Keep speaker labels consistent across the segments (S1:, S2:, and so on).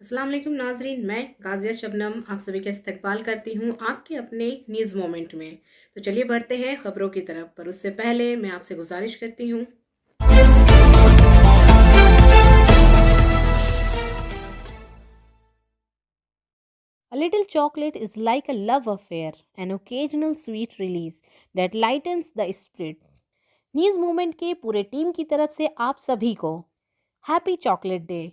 S1: अस्सलाम वालेकुम नाजरीन, मैं गाजिया शबनम आप सभी का इस्तकबाल करती हूँ आपके अपने न्यूज़ मोमेंट में। तो चलिए बढ़ते हैं खबरों की तरफ, पर उससे पहले मैं आपसे गुजारिश करती हूँ A little chocolate is like a love affair, an occasional sweet release that lightens the spirit. News movement के पूरे टीम की तरफ से आप सभी को हैप्पी चॉकलेट डे।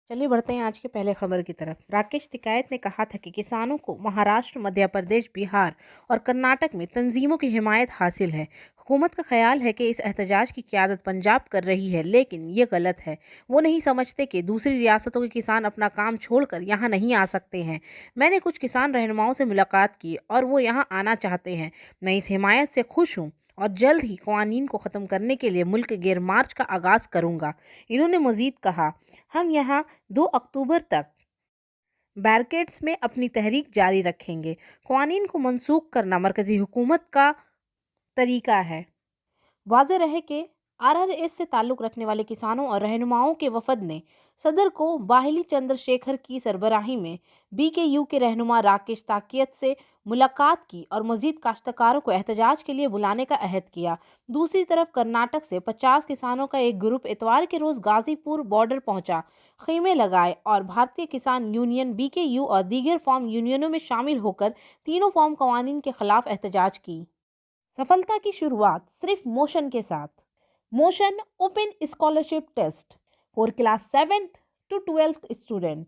S1: चलिए बढ़ते हैं आज के पहले खबर की तरफ। राकेश टिकैत ने कहा था कि किसानों को महाराष्ट्र, मध्य प्रदेश, बिहार और कर्नाटक में तंजीमों की हिमायत हासिल है। हुकूमत का ख्याल है कि इस एहतजाज की क़यादत पंजाब कर रही है, लेकिन ये गलत है। वो नहीं समझते कि दूसरी रियासतों के किसान अपना काम छोड़कर यहाँ नहीं आ सकते हैं। मैंने कुछ किसान रहनुमाओं से मुलाकात की और वो यहाँ आना चाहते हैं। मैं इस हिमायत से खुश हूँ और जल्द ही कवानीन को ख़त्म करने के लिए मुल्क गैर मार्च का आगाज़ करूँगा। इन्होंने मज़ीद कहा, हम यहाँ 2 अक्टूबर तक बैरिकेड्स में अपनी तहरीक जारी रखेंगे। कवानीन को मनसूख करना मरकज़ी हुकूमत का तरीका है। वाज़ेह रहे कि आरआरएस से ताल्लुक़ रखने वाले किसानों और रहनुमाओं के वफद ने सदर को बाहिली चंद्रशेखर की सरबराही में बीकेयू के रहनुमा राकेश टिकैत से मुलाकात की और मज़ीद काश्तकारों को एहतजाज के लिए बुलाने का अहद किया। दूसरी तरफ कर्नाटक से 50 किसानों का एक ग्रुप इतवार के रोज़ गाज़ीपुर बॉर्डर पहुंचा, खीमे लगाए और भारतीय किसान यूनियन बीकेयू और दीगर फार्म यूनियनों में शामिल होकर तीनों फार्म कवानीन के खिलाफ एहतजाज की। सफलता की शुरुआत सिर्फ मोशन के साथ। Motion open scholarship test for class 7th to 12th student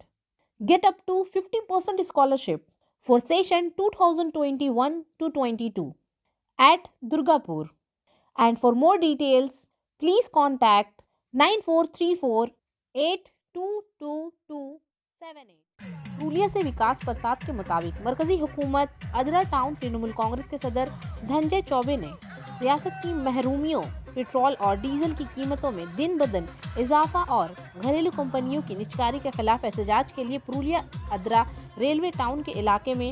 S1: get up to 50% scholarship for session 2021 to 22 at Durgapur. And for more details, please contact 9434822278. Purulia से विकास प्रसाद के मुताबिक मरकजी हुकूमत अदरा टाउन तृणमूल कांग्रेस के सदर धनंजय चौबे ने रियासत की महरूमियों, पेट्रोल और डीजल की कीमतों में दिन ब दिन इजाफा और घरेलू कंपनियों की निचकारी के खिलाफ एहतजाज के लिए पुरुलिया अदरा रेलवे टाउन के इलाके में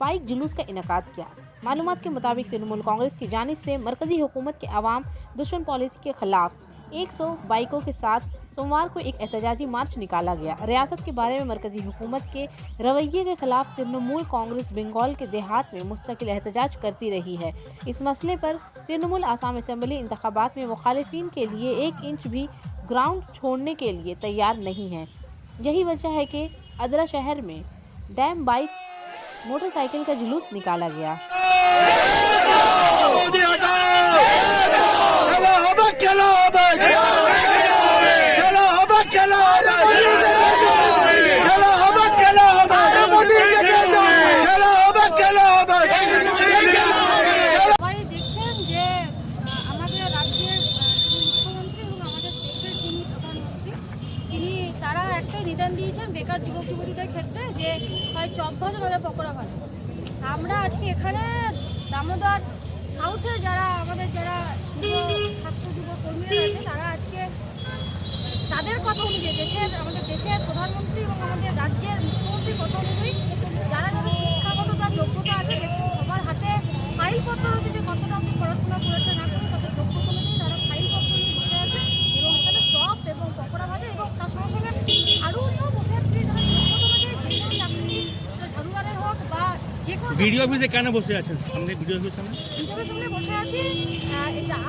S1: बाइक जुलूस का इनेकाद किया। मालूमात के मुताबिक तृणमूल कांग्रेस की जानिब से मरकजी हुकूमत के अवाम दुश्मन पॉलिसी के खिलाफ 100 बाइकों के साथ सोमवार को एक एहतजाजी मार्च निकाला गया। रियासत के बारे में मरकजी हुकूमत के रवैये के खिलाफ तृणमूल कांग्रेस बंगाल के देहात में मुस्तकिल एहतजाज करती रही है। इस मसले पर तृणमूल आसाम असेंबली इंतखाबात में मुखालिफिन के लिए 1 इंच भी ग्राउंड छोड़ने के लिए तैयार नहीं है। यही वजह है कि अदरा शहर में डैम बाइक मोटरसाइकिल का जुलूस निकाला गया।
S2: নিদান দিয়েছেন বেকার যুবক যুবতীদের ক্ষেত্রে যে হয় চপ ভাজা নয় পকোড়া ভাজা। আমরা আজকে এখানে দামোদর সাউথে যারা আমাদের ছাত্র যুবক কর্মীরা আছে তারা আজকে তাদের কথা অনুযায়ী আমাদের দেশের প্রধানমন্ত্রী এবং আমাদের রাজ্যের মুখ্যমন্ত্রীর কথা অনুযায়ী যারা যারা শিক্ষাগত তার যোগ্যতা আছে সবার হাতে ফাইলপত্র রয়েছে যে কতটা আপনি পড়াশোনা করেছেন না করে তাদের যোগ্যতা অনুযায়ী তারা ফাইলপত্র নিয়ে বসে আছে এবং এখানে চপ এবং পকোড়া ভাজা এবং তার সঙ্গে সঙ্গে আরও বসে আছে যারা যোগ্যতা অনুযায়ী যেখানে আপনি ঝাড়ুদারের হোক বা যে কোনো
S3: ভিডিও অফিসে কেন বসে আছেন? সামনে ভিডিও অফিসের সামনে
S2: বসে আছি।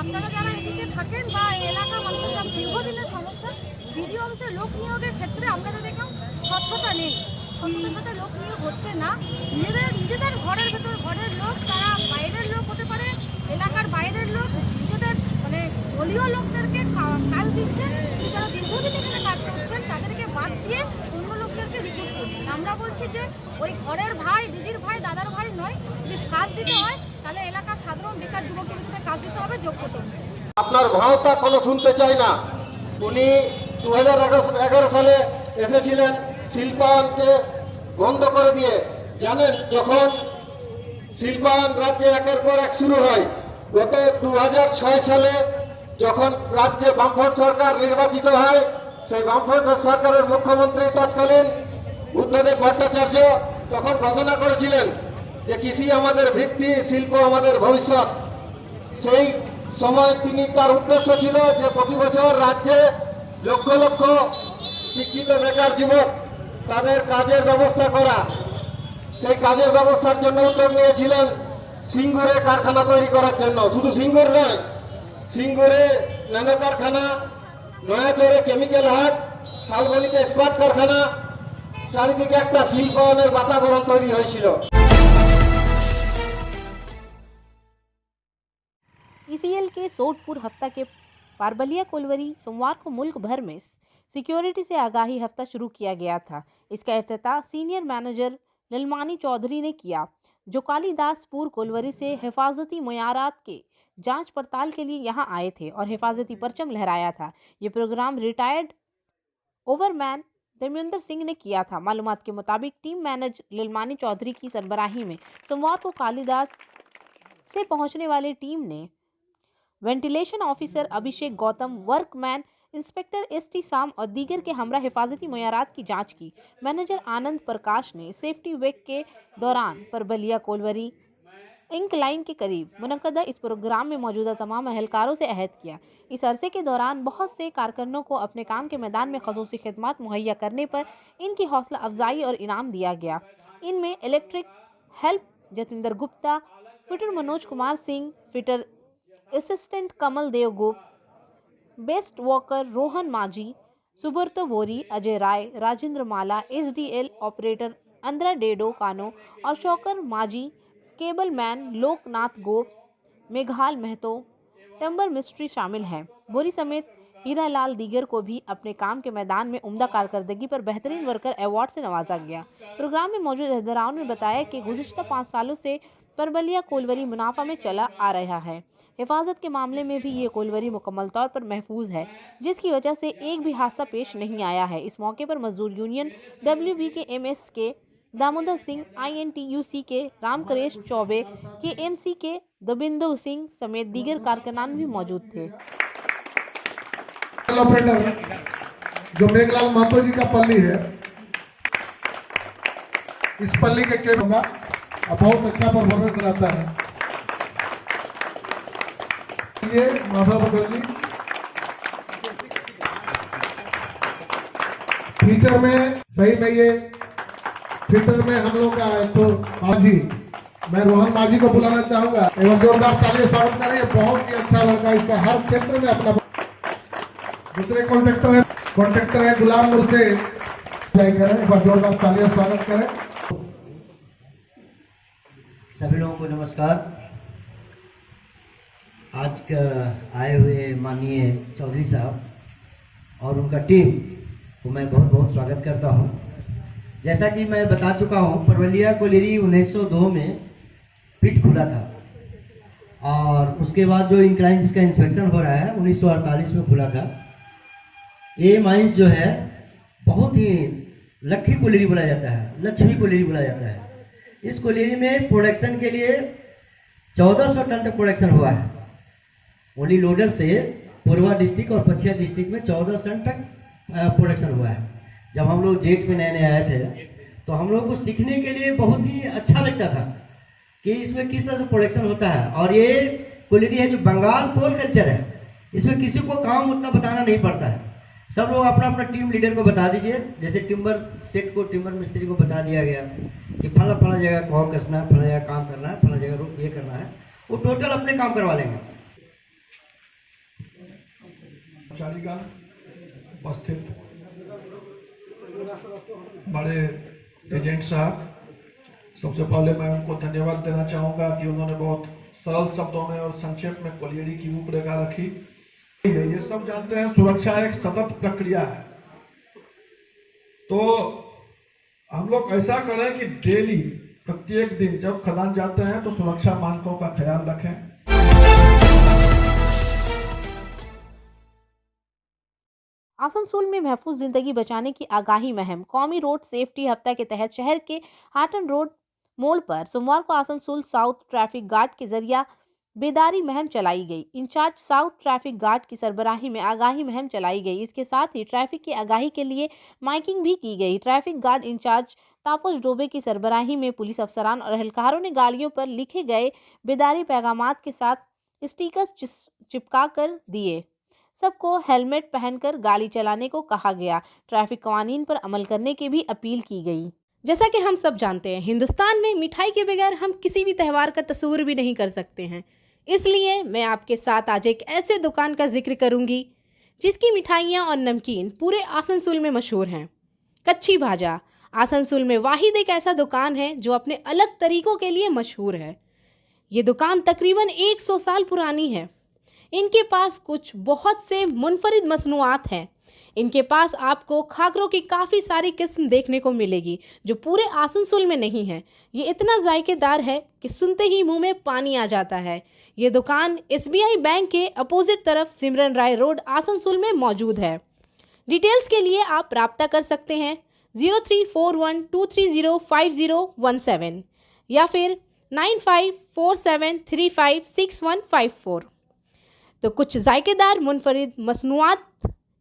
S2: আপনারা যারা এদিকে থাকেন বা এলাকার মানুষের যা দীর্ঘদিনের সমস্যা ভিডিও অফিসের লোক নিয়োগের ক্ষেত্রে আমরা যা দেখলাম স্বচ্ছতা নেই, স্বচ্ছতার সাথে লোক নিয়োগ হচ্ছে না। নিজেদের ঘরের ভেতর ঘরের লোক, তারা বাইরের লোক হতে পারে, এলাকার বাইরের লোক, নিজেদের মানে দলীয় লোকদেরকে কাজ দিচ্ছে। যারা দীর্ঘদিন এখানে কাজ করছেন তাদেরকে বাদ দিয়ে অন্য লোকদেরকে রিক্রুট করছেন। আমরা বলছি যে ওই ঘরের ভাই, দিদির ভাই, দাদার ভাই নয়, যদি কাজ দিতে হয় তাহলে এলাকার সাধারণ বেকার যুবক যুবতীদের কাজ দিতে হবে যোগ্যতা।
S4: আপনার ভাওতা কোনো শুনতে চাই না। উনি 2011 সালে এসেছিলেন শিল্পায়নকে বন্ধ করে দিয়ে। জানেন যখন শিল্পায়ন রাজ্যে একের পর এক শুরু হয়, গত 2006 সালে যখন রাজ্যে বামফ্রন্ট সরকার নির্বাচিত হয়, সেই বামফ্রন্ট সরকারের মুখ্যমন্ত্রী তৎকালীন বুদ্ধদেব ভট্টাচার্য তখন ঘোষণা করেছিলেন যে কৃষি আমাদের ভিত্তি, শিল্প আমাদের ভবিষ্যৎ। সেই সময় তিনি তার উদ্দেশ্য ছিল যে প্রতি বছর রাজ্যে লক্ষ লক্ষ শিক্ষিত বেকার যুবক তাদের কাজের ব্যবস্থা করা। সেই কাজের ব্যবস্থার জন্য উদ্যোগ নিয়েছিলেন সিঙ্গুরে কারখানা তৈরি করার জন্য। শুধু সিঙ্গুর নয়, সিঙ্গুরে ন্যানো কারখানা, নয়াচরে কেমিক্যাল হাট, শালবনীতে ইস্পাত কারখানা, চারিদিকে একটা শিল্পায়নের বাতাবরণ তৈরি হয়েছিল।
S1: ईसीएल के सोटपुर हफ्ता के पारबलिया कोलवरी सोमवार को मुल्क भर में सिक्योरिटी से आगाही हफ्ता शुरू किया गया था। इसका इफ्तिताह सीनियर मैनेजर ललमानी चौधरी ने किया, जो कालिदासपुर कोलवरी से हिफाजती मयारात के जांच पड़ताल के लिए यहां आए थे और हिफाजती परचम लहराया था। ये programme retired overman Dharmendra Singh ने किया था। मालूमात के मुताबिक टीम मैनेजर ललमानी चौधरी की सरबराही में सोमवार को कालिदास से पहुंचने वाली टीम ने वेंटिलेशन ऑफिसर अभिषेक गौतम, वर्कमैन इंस्पेक्टर एसटी साम और दीगर के हमरा हिफाजती मयारात की जांच की। मैनेजर आनंद प्रकाश ने सेफ्टी वीक के दौरान परबलिया कोलवरी इंक लाइन के करीब मुनक्कदा इस प्रोग्राम में मौजूदा तमाम अहलकारों से अहद किया। इस अरसे के दौरान बहुत से कारकुनों को अपने काम के मैदान में खसूसी खिदमात मुहैया करने पर इनकी हौसला अफजाई और इनाम दिया गया। इनमें electric help Jatinder Gupta, fitter Manoj Kumar Singh, fitter assistant Kamal Dev Gupt, best walker Rohan Majhi, Subrato Bori, Ajay Rai, Rajendra Mala, SDL operator Andra Dedo Kano और Shaukar Majhi, cable man Loknath Gop, Meghal Mahato, timber मिस्ट्री शामिल हैं। बोरी समेत हीरालाल दीगर को भी अपने काम के मैदान में उम्दा कारकर्दगी पर बेहतरीन वर्कर अवार्ड से नवाजा गया। प्रोग्राम में मौजूद अहदेराओं ने बताया कि गुज़िश्ता 5 सालों से परबलिया कोलवरी मुनाफा में चला आ रहा है। हिफाजत के मामले में भी ये कोलवरी मुकम्मल तौर पर महफूज है, जिसकी वजह से एक भी हादसा पेश नहीं आया है। इस मौके पर मजदूर यूनियन WB के MS के दामोदर सिंह, INTUC के रामकरेश चौबे, KMC के दबिंदु सिंह समेत दीगर कारकुनान भी मौजूद थे।
S5: ऑपरेटर जो मेघलाल महतो जी का पल्ली है, इस पल्ली के केबल होगा और बहुत अच्छा परफॉर्मेंस रहता है। ये माधव बदल फीचर में सही में ये फीचर में हम लोग का तो माझी, मैं रोहन माझी को बुलाना चाहूंगा एवं जोरदार तालियां स्वागत करें। ये बहुत ही अच्छा लड़का, इसका हर क्षेत्र में अपना। दूसरे कॉन्ट्रैक्टर है गुलाम मुर्से, करें एक बार जोरदार तालियां स्वागत करें।
S6: सभी लोगों को नमस्कार। आज का आए हुए माननीय चौधरी साहब और उनका टीम को मैं बहुत बहुत स्वागत करता हूं। जैसा कि मैं बता चुका हूं, परबलिया कोलवरी 1902 में पिट खुला था और उसके बाद जो इंक्लाइन जिसका इंस्पेक्शन हो रहा है 1948 में खुला था। ये माइंस जो है बहुत ही लक्की कोलवरी बोला जाता है, लक्ष्मी कोलवरी बोला जाता है। इस कोलवरी में प्रोडक्शन के लिए 1400 टन तक प्रोडक्शन हुआ है। ओनली लोडर से पूर्वा डिस्ट्रिक्ट और पछिया डिस्ट्रिक्ट में 1400 टन तक प्रोडक्शन हुआ है। जब हम लोग जेट में नए नए आए थे तो हम लोग को सीखने के लिए बहुत ही अच्छा लगता था कि इसमें किस तरह से प्रोडक्शन होता है। और ये कोलवरी है जो बंगाल कोल कल्चर है, इसमें किसी को काम उतना बताना नहीं पड़ता है। सब लोग अपना अपना टीम लीडर को बता दीजिए। जैसे टिम्बर सेट को, टिम्बर मिस्त्री को बता दिया गया कि फला फला जगह कॉल कसना है, फला जगह काम करना है, फला जगह ये करना है, वो टोटल अपने काम करवा लेंगे।
S5: उपस्थित बड़े एजेंट साहब, सबसे पहले मैं उनको धन्यवाद देना चाहूँगा कि उन्होंने बहुत सरल शब्दों में और संक्षेप में कोलवरी की रूपरेखा रखी। ये सब जानते हैं सुरक्षा एक सतत प्रक्रिया है, तो हम लोग ऐसा करें कि डेली प्रत्येक दिन जब खदान जाते हैं तो सुरक्षा मानकों का ख्याल रखें।
S1: आसनसोल में महफूज जिंदगी बचाने की आगाही मुहिम कौमी रोड सेफ्टी हफ्ता के तहत शहर के हाटन रोड मोड़ पर सोमवार को आसनसोल साउथ ट्रैफिक गार्ड के जरिए बेदारी मुहिम चलाई गई। इंचार्ज साउथ ट्रैफिक गार्ड की सरबराही में आगाही मुहिम चलाई गई। इसके साथ ही ट्रैफिक की आगाही के लिए माइकिंग भी की गई। ट्रैफिक गार्ड इंचार्ज तापस डोबे की सरबराही में पुलिस अफसरान और एहलकारों ने गाड़ियों पर लिखे गए बेदारी पैगामात के साथ स्टिकर्स चिपका कर दिए। सबको हेलमेट पहनकर गाड़ी चलाने को कहा गया। ट्रैफिक कानून पर अमल करने की भी अपील की गई। जैसा कि हम सब जानते हैं, हिंदुस्तान में मिठाई के बगैर हम किसी भी त्यौहार का तस्वुर भी नहीं कर सकते हैं। इसलिए मैं आपके साथ आज एक ऐसे दुकान का जिक्र करूंगी जिसकी मिठाइयाँ और नमकीन पूरे आसनसोल में मशहूर हैं। कच्ची भाजा आसनसोल में वाहिद एक ऐसा दुकान है जो अपने अलग तरीकों के लिए मशहूर है। ये दुकान तकरीबन 100 साल पुरानी है। इनके पास कुछ बहुत से मुनफरिद मसनूआत हैं। इनके पास आपको खाकरों की काफ़ी सारी किस्म देखने को मिलेगी जो पूरे आसनसोल में नहीं है। ये इतना जायकेदार है कि सुनते ही मुंह में पानी आ जाता है। ये दुकान SBI बैंक के अपोजिट तरफ सिमरन राय रोड आसनसोल में मौजूद है। डिटेल्स के लिए आप राब्ता कर सकते हैं 0341230517 या फिर 9547356154। तो कुछ जायकेदार मुनफरिद मसनूआत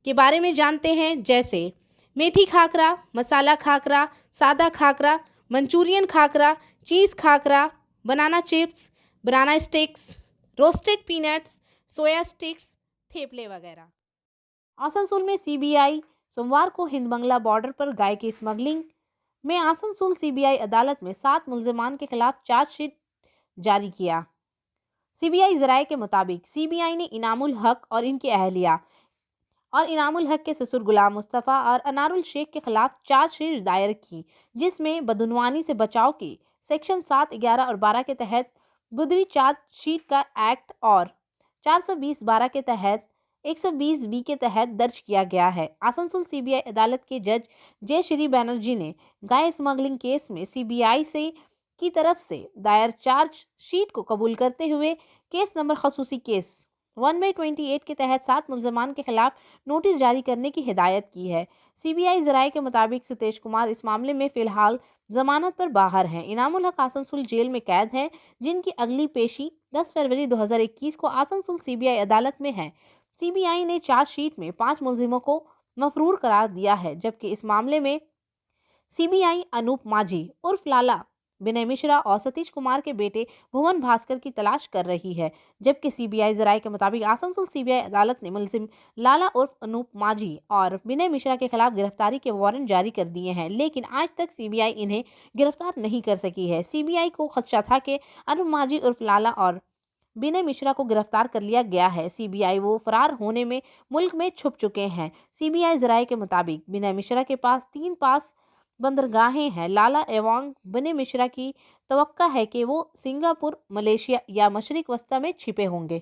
S1: के बारे में जानते हैं, जैसे मेथी खाकरा, मसाला खाकरा, सादा खाकरा, मंचूरियन खाकरा, चीज़ खाकरा, बनाना चिप्स, बनाना स्टिक्स, रोस्टेड पीनट्स, सोया स्टिक्स, थेपले वगैरह। आसनसोल में CBI सोमवार को हिंद बंगला बॉर्डर पर गाय की स्मगलिंग में आसनसोल CBI अदालत में 7 मुल्जिमान के खिलाफ चार्जशीट जारी किया। CBI ज़राए के मुताबिक CBI ने इनामुल हक और इनकी अहलिया और इनामुल हक के ससुर गुलाम मुस्तफ़ा और अनारुल शेख के खिलाफ चार्जशीट दायर की, जिसमें बदउनवानी से बचाव की सेक्शन 7, 11 और 12 के तहत बुधवी चार्जशीट का एक्ट और 420-12 के तहत 120B के तहत दर्ज किया गया है। आसनसोल CBI अदालत के जज जय श्री बैनर्जी ने गाय स्मगलिंग केस में CBI की तरफ से दायर चार्जशीट को कबूल करते हुए केस नंबर खसूसी केस 1/28 के तहत 7 मुल्जिमान के खिलाफ नोटिस जारी करने की हिदायत की है। CBI ज़राए के मुताबिक सतेश कुमार इस मामले में फ़िलहाल जमानत पर बाहर हैं। इनामुल हक आसनसोल जेल में कैद हैं, जिनकी अगली पेशी 10 फरवरी 2021 को आसनसोल CBI अदालत में है। CBI ने चार्जशीट में 5 मुल्जिमों को मफरूर करार दिया है, जबकि इस मामले में CBI अनूप माझी उर्फ लाला, विनय मिश्रा और सतीश कुमार के बेटे भुवन भास्कर की तलाश कर रही है। जबकि CBI ज़राए के मुताबिक आसनसोल CBI अदालत ने मुलजिम लाला उर्फ अनूप माझी और विनय मिश्रा के खिलाफ गिरफ्तारी के वारंट जारी कर दिए हैं, लेकिन आज तक CBI इन्हें गिरफ्तार नहीं कर सकी है। CBI को खदशा था कि अनूप माझी उर्फ लाला और विनय मिश्रा को गिरफ्तार कर लिया गया है। CBI वो फरार होने में मुल्क में छुप चुके हैं। CBI ज़राए के मुताबिक विनय मिश्रा के पास 3 पास बंदरगाहें हैं। लाला एवं विनय मिश्रा की तवक्का है कि वो सिंगापुर, मलेशिया या मशरिक वस्ता में छिपे होंगे।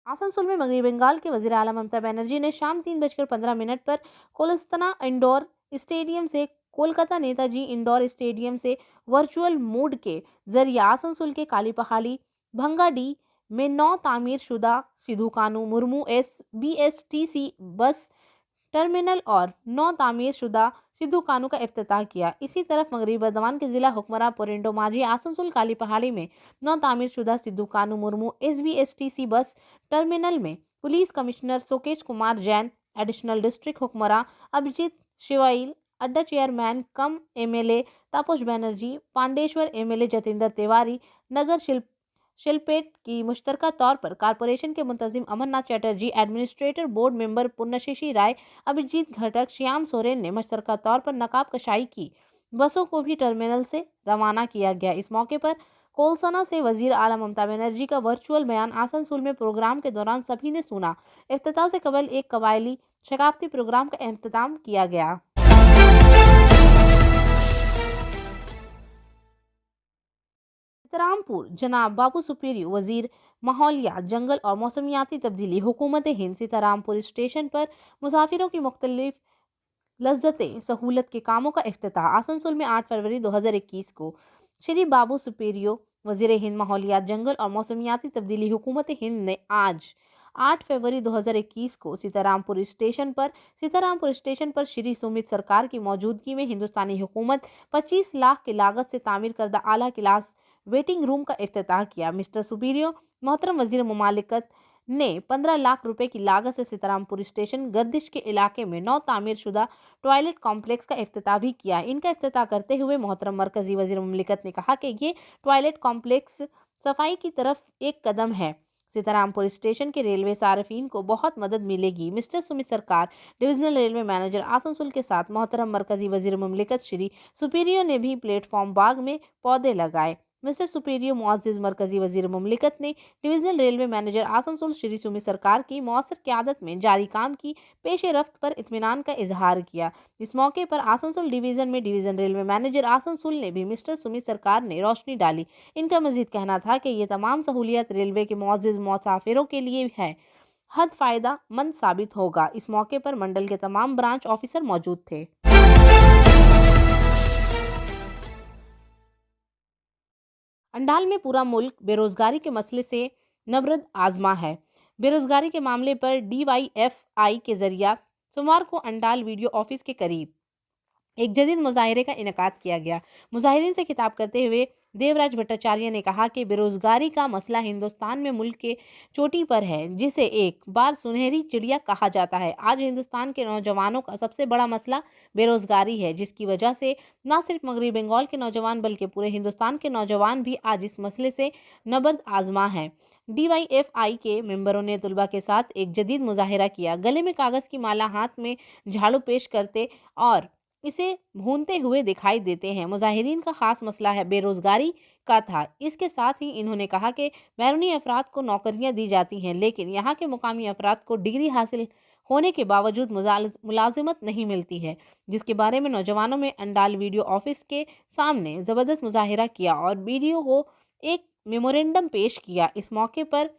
S1: आसनसोल में मगरबी बंगाल के वज़ीर आला ममता बनर्जी ने शाम 3:15 पर कोलस्तना इंडोर स्टेडियम से कोलकाता नेताजी इंडोर स्टेडियम से वर्चुअल मोड के जरिए आसनसोल के काली पहाड़ी भंगाडी में 9 तामीर शुदा Sidhu Kanu Murmu BSTC bus terminal और 9 तामीर शुदा सिद्धू कानू का इफ्तिताह किया। इसी तरफ मगरबी बर्दवान के जिला हुक्मरान पुरिंडो माझी आसनसोल काली पहाड़ी में 9 तामीर शुदा Sidhu Kanu Murmu SBSTC bus terminal में police commissioner Sukesh Kumar Jain, additional district हुक्मरान अभिजीत शिवाइल, अड्डा chairman cum MLA Tapas Banerjee, Pandeshwar MLA Jitendra Tiwari, नगर शिल्पेट की मुश्तरका तौर पर कारपोरेशन के मुंतजिम Amarnath Chatterjee, administrator board member Punyasheshi Rai, Abhijit Ghatak, Shyam Soren ने मुश्तरका तौर पर नकाब कशाई की। बसों को भी टर्मिनल से रवाना किया गया। इस मौके पर कोलसना से वजीर आला ममता बनर्जी का वर्चुअल बयान आसनसोल में प्रोग्राम के दौरान सभी ने सुना। इफ्तिताह से कबल एक कबायली शकाफती प्रोग्राम का अहतमाम किया गया। सीतारामपुर जनाब बाबू सुपीरियो वजीर माहौलियात, जंगल और मौसमियाती तब्दीली, हुकूमत हिंद सीतारामपुर स्टेशन पर मुसाफिरों की मुख्तलिफ लज्जतें सहूलत के कामों का इफ्तिताह। आसनसोल में 8 फरवरी 2021 को श्री बाबू सुपीरियो वजीर हिंद माहौलियात, जंगल और मौसमियाती तब्दीली, हुकूमत हिंद ने आज 8 फरवरी 2021 को सीतारामपुर स्टेशन पर श्री सुमित सरकार की मौजूदगी में हिंदुस्तानी हुकूमत 25 लाख की लागत से तामीर करदा आला क्लास वेटिंग रूम का इफ्तिताह किया। मिस्टर सुपीरियो मोहतरम वजीर मुमालिकत ने 15 लाख रुपए की लागत से सीतारामपुर स्टेशन गर्दिश के इलाके में 9 तामीर शुदा टॉयलेट कॉम्प्लेक्स का इफ्तिताह भी किया। इनका इफ्तिताह करते हुए मोहतरम मरकजी वजीर मुमलिकत ने कहा कि ये टॉयलेट कॉम्प्लेक्स सफाई की तरफ एक कदम है। सीतारामपुर स्टेशन के रेलवे सार्फिन को बहुत मदद मिलेगी। मिस्टर सुमित सरकार, डिविजनल रेलवे मैनेजर आसनसोल के साथ मोहतरम मरकजी वजीर मुमलिकत श्री सुपीरियो ने भी प्लेटफॉर्म बाग में पौधे लगाए। मिस्टर सुपीरियो मुअज्जिज मरकजी वजीर मुमलिकत ने divisional railway manager Asansol Shri Sumit सरकार की मौसर क़यादत में जारी काम की पेश रफ्त पर इत्मीनान का इजहार किया। इस मौके पर आसनसोल डिवीज़न में डिवीज़न रेलवे मैनेजर आसनसोल ने भी मिस्टर सुमित सरकार ने रोशनी डाली। इनका मजीद कहना था कि ये तमाम सहूलियत रेलवे के मुअज्जिज मुसाफिरों के लिए है, हद फ़ायदा मंद साबित होगा। इस मौके पर मंडल के तमाम ब्रांच ऑफिसर मौजूद थे। अंडाल में पूरा मुल्क बेरोजगारी के मसले से नबरद आजमा है। बेरोजगारी के मामले पर DYFI के जरिए सोमवार को अंडाल वीडियो ऑफिस के करीब एक जदीद मुजाहिरे का इनेकाद किया गया। मुजाहिरीन से खिताब करते हुए देवराज भट्टाचार्य ने कहा कि बेरोजगारी का मसला हिंदुस्तान में मुल्क के चोटी पर है, जिसे एक बार सुनहरी चिड़िया कहा जाता है। आज हिंदुस्तान के नौजवानों का सबसे बड़ा मसला बेरोजगारी है, जिसकी वजह से न सिर्फ मगरबी बंगाल के नौजवान बल्कि पूरे हिंदुस्तान के नौजवान भी आज इस मसले से नबर्द आजमा हैं। DYFI के मेंबरों ने तुलबा के साथ एक जदीद मुजाहिरा किया। गले में कागज़ की माला, हाथ में झाड़ू पेश करते और इसे भूनते हुए दिखाई देते हैं। मुजाहिरीन का खास मसला है बेरोजगारी का था। इसके साथ ही इन्होंने कहा कि बैरूनी अफराद को नौकरियां दी जाती हैं, लेकिन यहाँ के मुकामी अफराद को डिग्री हासिल होने के बावजूद मुलाजिमत नहीं मिलती है, जिसके बारे में नौजवानों में अंडाल वीडियो ऑफिस के सामने ज़बरदस्त मुजाहिरा किया और वीडियो को एक मेमोरेंडम पेश किया। इस मौके पर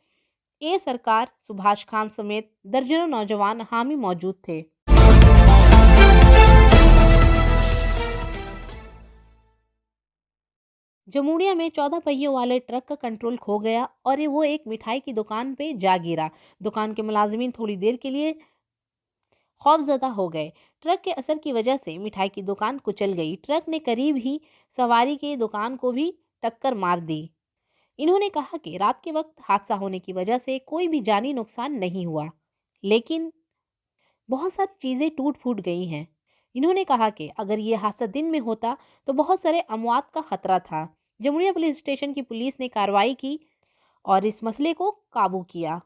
S1: ए सरकार, सुभाष खान समेत दर्जनों नौजवान हामी मौजूद थे। जमुड़िया में 14 पहियों वाले ट्रक का कंट्रोल खो गया और वो एक मिठाई की दुकान पे जा गिरा। दुकान के मुलाजिमीन थोड़ी देर के लिए खौफजदा हो गए। ट्रक के असर की वजह से मिठाई की दुकान कुचल गई। ट्रक ने करीब ही सवारी की दुकान को भी टक्कर मार दी। इन्होंने कहा कि रात के वक्त हादसा होने की वजह से कोई भी जानी नुकसान नहीं हुआ, लेकिन बहुत सारी चीज़ें टूट फूट गई हैं। इन्होंने कहा कि अगर ये हादसा दिन में होता तो बहुत सारे अमवात का खतरा था। जमुड़िया पुलिस स्टेशन की पुलिस ने कार्रवाई की और इस मसले को काबू किया।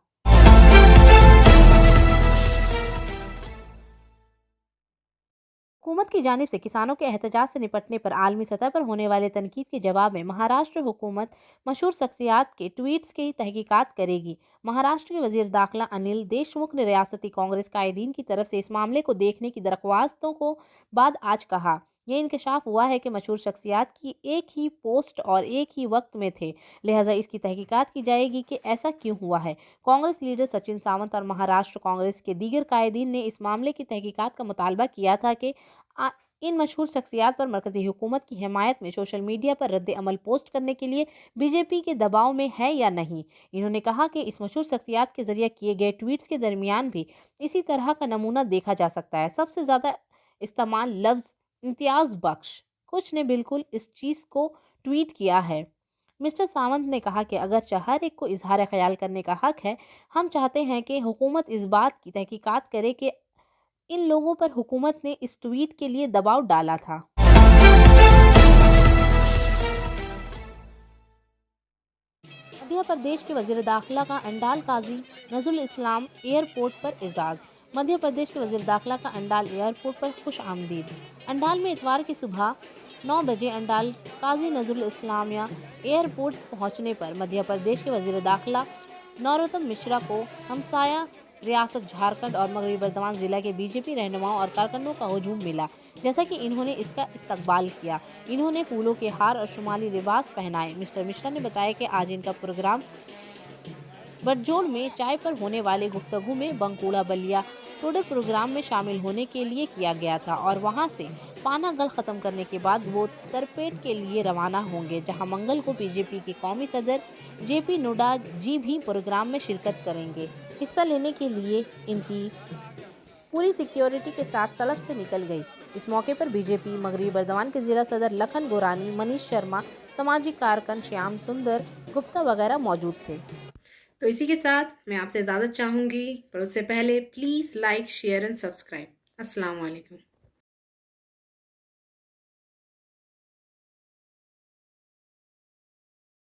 S1: हुकूमत की जानिब से किसानों के एहतजाज से निपटने पर आलमी सतह पर होने वाले तनकीद के जवाब में महाराष्ट्र हुकूमत मशहूर शख्सियात के ट्वीट्स की तहकीकात करेगी। महाराष्ट्र के वजीर दाखिला अनिल देशमुख ने रियासती कांग्रेस कायदीन की तरफ से इस मामले को देखने की दरख्वास्तों को बाद आज कहा, यह इंकशाफ हुआ है कि मशहूर शख्सियात की एक ही पोस्ट और एक ही वक्त में थे, लिहाजा इसकी तहकीकात की जाएगी कि ऐसा क्यों हुआ है। कांग्रेस लीडर सचिन सावंत और महाराष्ट्र कांग्रेस के दीगर कायदीन ने इस मामले की तहकीकात का मुतालबा किया था कि इन मशहूर शख्सियात पर मरकजी हुकूमत की हिमायत में सोशल मीडिया पर रद्द अमल पोस्ट करने के लिए बीजेपी के दबाव में है या नहीं। इन्होंने कहा कि इस मशहूर शख्सियात के जरिए किए गए ट्वीट्स के दरमियान भी इसी तरह का नमूना देखा जा सकता है। सबसे ज़्यादा इस्तेमाल लफ्ज़ इम्तियाज़ बख्श, कुछ ने बिल्कुल इस चीज़ को ट्वीट किया है। मिस्टर सावंत ने कहा कि अगरचे हर एक को इजहार ख्याल करने का हक है, हम चाहते हैं कि हुकूमत इस बात की तहकीकात करे कि इन लोगों पर हुकूमत ने इस ट्वीट के लिए दबाव डाला था। मध्य प्रदेश के वजीर दाखिला का अंडाल काजी नजरुल इस्लाम एयरपोर्ट पर एजाज़। मध्य प्रदेश के वजीर दाखिला का अंडाल एयरपोर्ट पर खुश आमदीद। अंडाल में इतवार की सुबह 9 बजे अंडाल काजी नजरुल इस्लामिया एयरपोर्ट पहुंचने पर मध्य प्रदेश के वजीर दाखिला नरोत्तम मिश्रा को हमसाया रियासत झारखंड और मगरबी बर्दवान जिला के बीजेपी रहनुमाओं और कारकुनों का हुजूम मिला, जैसा कि इन्होंने इसका इस्तकबाल किया। इन्होंने फूलों के हार और शुमाली लिबास पहनाए। मिस्टर मिश्रा ने बताया कि आज इनका प्रोग्राम बटजोड़ में चाय पर होने वाले गुफ्तगू में बंकुड़ा बलिया टोडर प्रोग्राम में शामिल होने के लिए किया गया था और वहां से पाना गल ख़त्म करने के बाद वो तरपेट के लिए रवाना होंगे, जहां मंगल को बीजेपी के कौमी सदर JP नड्डा जी भी प्रोग्राम में शिरकत करेंगे। हिस्सा लेने के लिए इनकी पूरी सिक्योरिटी के साथ सड़क से निकल गई। इस मौके पर बीजेपी मगरबी बर्दवान के जिला सदर लखन गोरानी, मनीष शर्मा, सामाजिक कारकुन श्याम सुंदर गुप्ता वगैरह मौजूद थे। तो इसी के साथ मैं आपसे इजाज़त चाहूँगी, पर उससे पहले please like, share and subscribe. अस्सलाम वालेकुम।